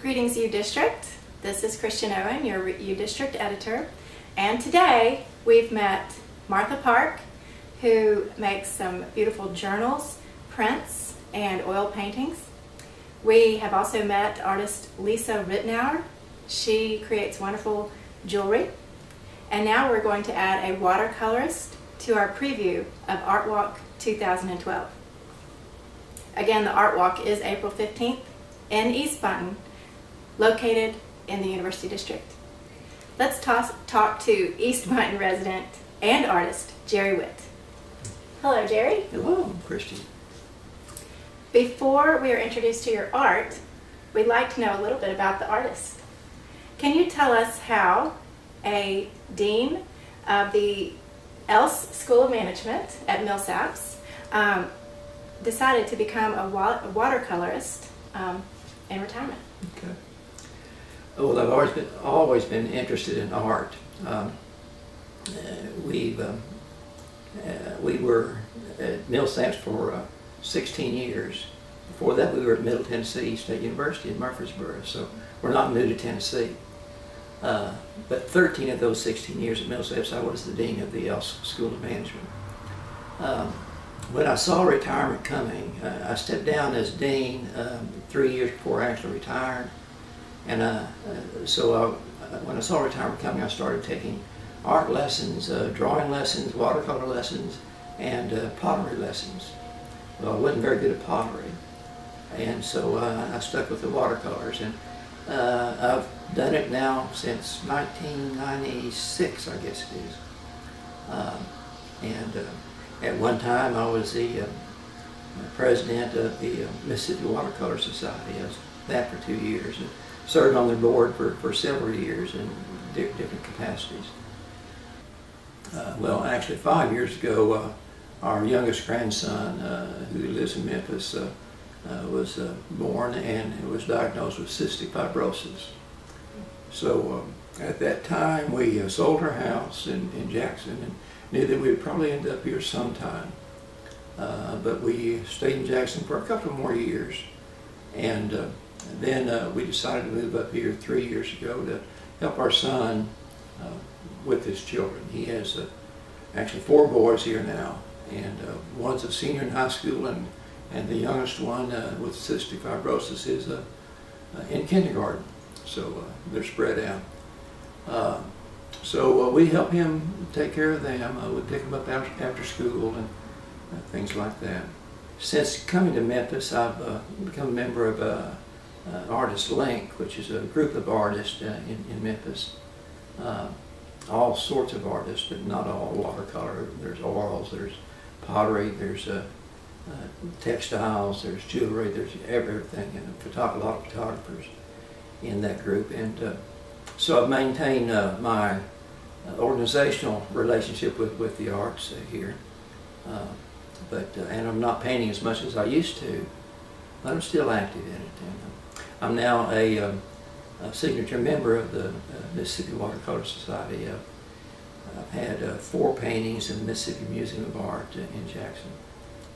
Greetings, U District. This is Christian Owen, your U District editor. And today we've met Martha Park, who makes some beautiful journals, prints, and oil paintings. We have also met artist Lisa Rittenauer. She creates wonderful jewelry. And now we're going to add a watercolorist to our preview of Art Walk 2012. Again, the Art Walk is April 15th in East Bunton, located in the University District. Let's talk to East Bunton resident and artist Jerry Witt. Hello, Jerry. Hello, Christian. Before we are introduced to your art, we'd like to know a little bit about the artist. Can you tell us how a dean of the Else School of Management at Millsaps decided to become a watercolorist in retirement? Okay. Well, I've always been interested in art. We were at Millsaps for 16 years. Before that, we were at Middle Tennessee State University in Murfreesboro, so we're not new to Tennessee. But 13 of those 16 years at Millsaps, I was the dean of the Else School of Management. When I saw retirement coming, I stepped down as dean 3 years before I actually retired. And when I saw retirement coming, I started taking art lessons, drawing lessons, watercolor lessons, and pottery lessons. Well, I wasn't very good at pottery, and so I stuck with the watercolors. And I've done it now since 1996, I guess it is. At one time, I was the president of the Mississippi Watercolor Society. I was that for 2 years. And served on their board for several years in different capacities. Well, actually 5 years ago, our youngest grandson, who lives in Memphis, was born and was diagnosed with cystic fibrosis. So at that time, we sold our house in Jackson and knew that we would probably end up here sometime. But we stayed in Jackson for a couple more years. And then we decided to move up here 3 years ago to help our son with his children. He has actually 4 boys here now, and one's a senior in high school, and the youngest one with cystic fibrosis is in kindergarten. So they're spread out. So we help him take care of them. We pick them up after school and things like that. Since coming to Memphis, I've become a member of Artist Link, which is a group of artists in Memphis. All sorts of artists, but not all watercolor. There's oils, there's pottery, there's textiles, there's jewelry, there's everything, and a lot of photographers in that group. And so I've maintained my organizational relationship with the arts here. And I'm not painting as much as I used to, but I'm still active in it. And I'm now a signature member of the Mississippi Watercolor Society. I've had 4 paintings in the Mississippi Museum of Art in Jackson.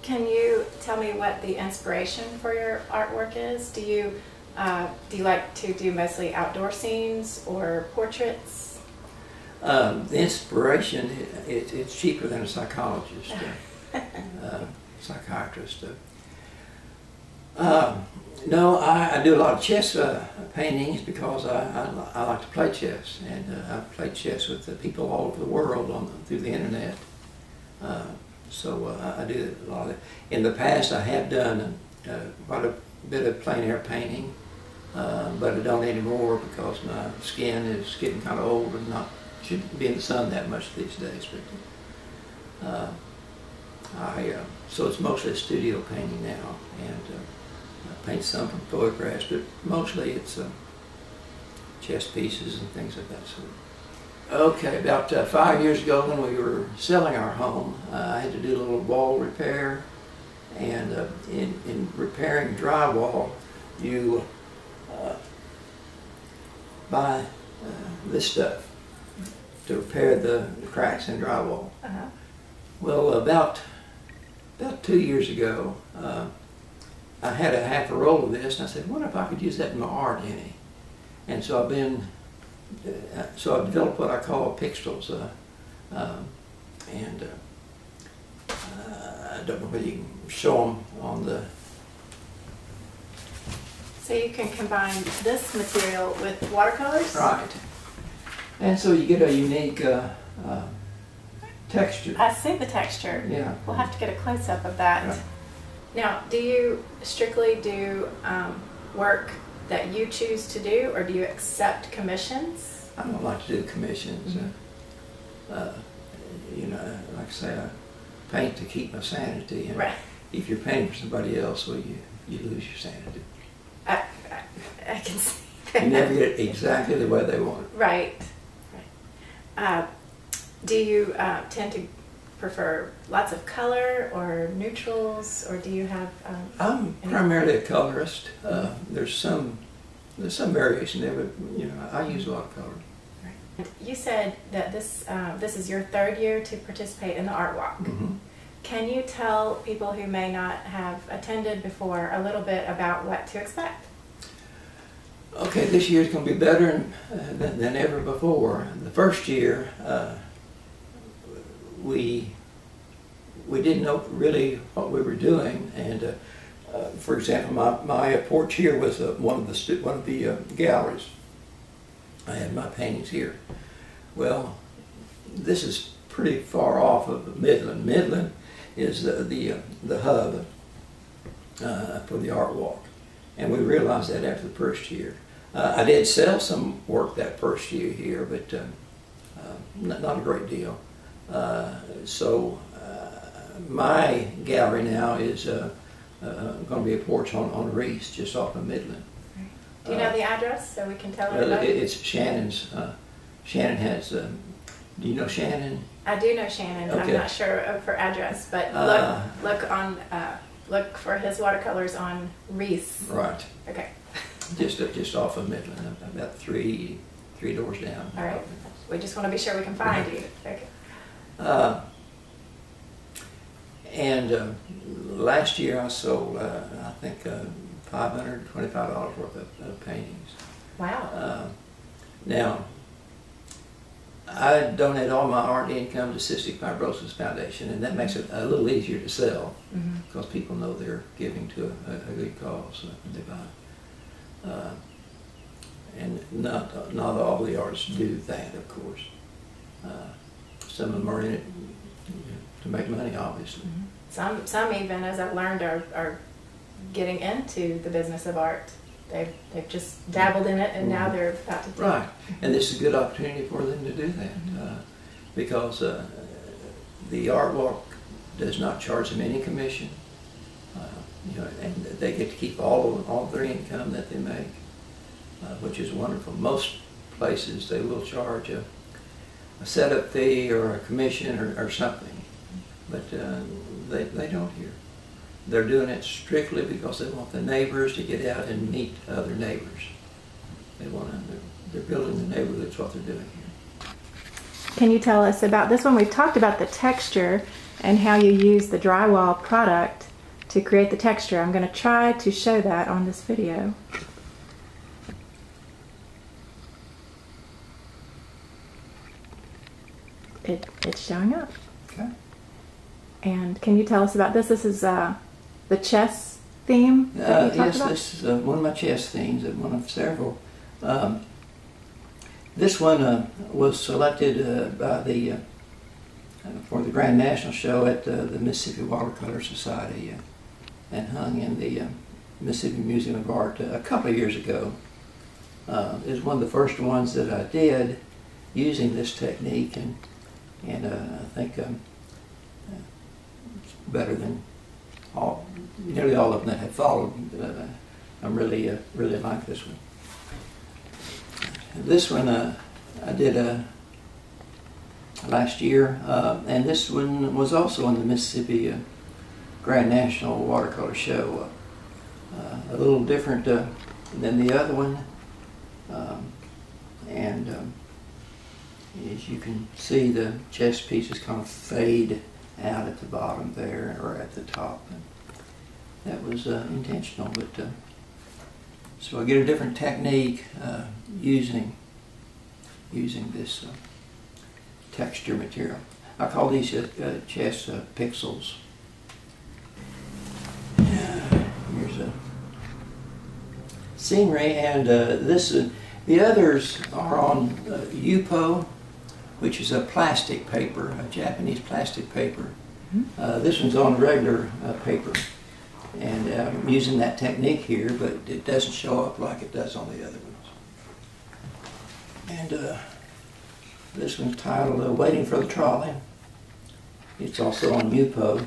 Can you tell me what the inspiration for your artwork is? Do you like to do mostly outdoor scenes or portraits? The inspiration, it's cheaper than a psychologist, psychiatrist. No, I do a lot of chess paintings because I like to play chess, and I've played chess with people all over the world through the internet. So I do a lot of it. In the past, I have done quite a bit of plein air painting, but I don't anymore because my skin is getting kind of old and shouldn't be in the sun that much these days. But so it's mostly a studio painting now, and I paint some from photographs, but mostly it's chess pieces and things of that sort. Okay, about 5 years ago when we were selling our home, I had to do a little wall repair, and in repairing drywall, you buy this stuff to repair the cracks in drywall. Well, about 2 years ago, I had a half a roll of this, and I said, what if I could use that in my art any? And so I've developed what I call pixels, and I don't know whether you can show them on the. So you can combine this material with watercolors? Right. And so you get a unique texture. I see the texture. Yeah. We'll have to get a close-up of that. Right. Now, do you strictly do work that you choose to do, or do you accept commissions? I don't like to do commissions. You know, like I say, I paint to keep my sanity. And Right. if you're painting for somebody else, well, you lose your sanity. I can see that. You never get it exactly the way they want it. Right. Do you tend to prefer lots of color or neutrals, or do you have? I'm primarily a colorist. There's some variation there, but you know, I use a lot of color. Right. You said that this is your third year to participate in the Art Walk. Mm-hmm. Can you tell people who may not have attended before a little bit about what to expect? Okay, this year's going to be better than ever before. The first year, we didn't know really what we were doing, and for example, my porch here was one of the galleries. I had my paintings here. Well, this is pretty far off of Midland. Midland is the hub for the Art Walk, and we realized that after the first year. I did sell some work that first year here, but not a great deal. So my gallery now is going to be a porch on Reese, just off of Midland. Do you know the address so we can tell everybody? It's Shannon's. Shannon has. Do you know Shannon? I do know Shannon. Okay. I'm not sure of her address, but look for his watercolors on Reese. Right. Okay. Just off of Midland, about three doors down. All right. We just want to be sure we can find you. Okay. And last year I sold, I think, $525 worth of paintings. Wow. Now, I donate all my art income to Cystic Fibrosis Foundation, and that makes it a little easier to sell because people know they're giving to a good cause when they buy. And not all the artists do that, of course. Some of them are in it to make money, obviously. Some even, as I've learned, are getting into the business of art. They've just dabbled in it, and now they're about to do Right, and this is a good opportunity for them to do that because the Art Walk does not charge them any commission. You know, and they get to keep all of their income that they make, which is wonderful. Most places they will charge a setup fee or a commission or something, but they don't here. They're doing it strictly because they want the neighbors to get out and meet other neighbors. They're building the neighborhood. That's what they're doing here. Can you tell us about this one? We've talked about the texture and how you use the drywall product to create the texture. I'm going to try to show that on this video. It's showing up. Okay. And can you tell us about this? This is the chess theme that you talked yes, about? this is one of my chess themes, one of several. This one was selected by for the Grand National Show at the Mississippi Watercolor Society and hung in the Mississippi Museum of Art a couple of years ago. It was one of the first ones that I did using this technique, and I think it's better than nearly all of them that have followed. I'm really like this one. This one I did last year, and this one was also on the Mississippi Grand National Watercolor Show. A little different than the other one, and as you can see, the chess pieces kind of fade out at the bottom there, or at the top. And that was intentional, but So I get a different technique using this texture material. I call these chess pixels. Here's a scenery, and the others are on Yupo, which is a plastic paper, a Japanese plastic paper. This one's on regular paper, and I'm using that technique here, but it doesn't show up like it does on the other ones. And this one's titled Waiting for the Trolley. It's also on Yupo.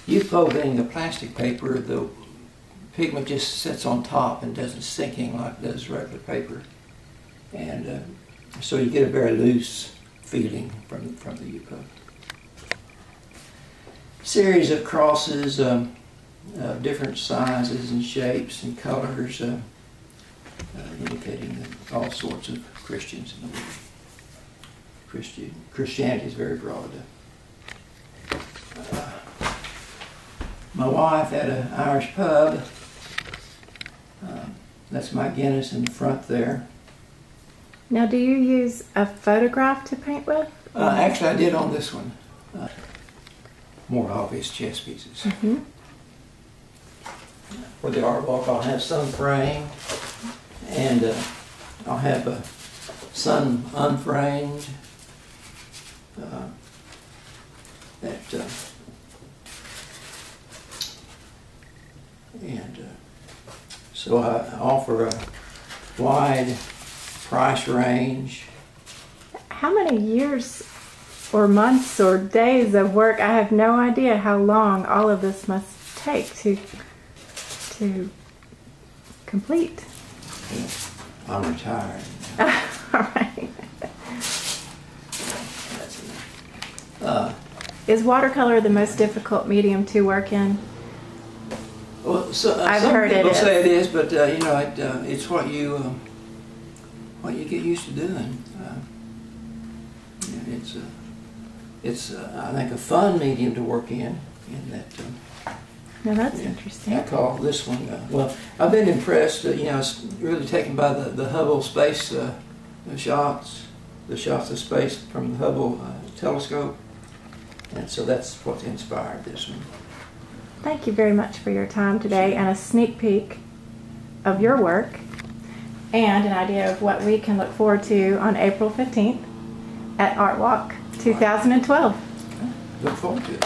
Yupo being a plastic paper, the pigment just sits on top and doesn't sink in like it does regular paper. And so you get a very loose feeling from the Yupo. Series of crosses, different sizes and shapes and colors, indicating all sorts of Christians in the world. Christianity is very broad. My wife had an Irish pub. That's my Guinness in the front there. Now, do you use a photograph to paint with? Actually, I did on this one. More obvious chess pieces. Mm-hmm. For the art walk, I'll have some framed, and I'll have some unframed. So I offer a wide price range. How many years or months or days of work? I have no idea how long all of this must take to complete. I'm retired. All right. Is watercolor the most difficult medium to work in? Well, I've some heard people it say it is, but you know, it's what you get used to doing. It's I think a fun medium to work in that. Now that's interesting. I call this one. Well, I've been impressed. You know, it's really taken by the Hubble space shots, the shots of space from the Hubble telescope, and so that's what inspired this one. Thank you very much for your time today and a sneak peek of your work and an idea of what we can look forward to on April 15th at Art Walk 2012. Look forward to it.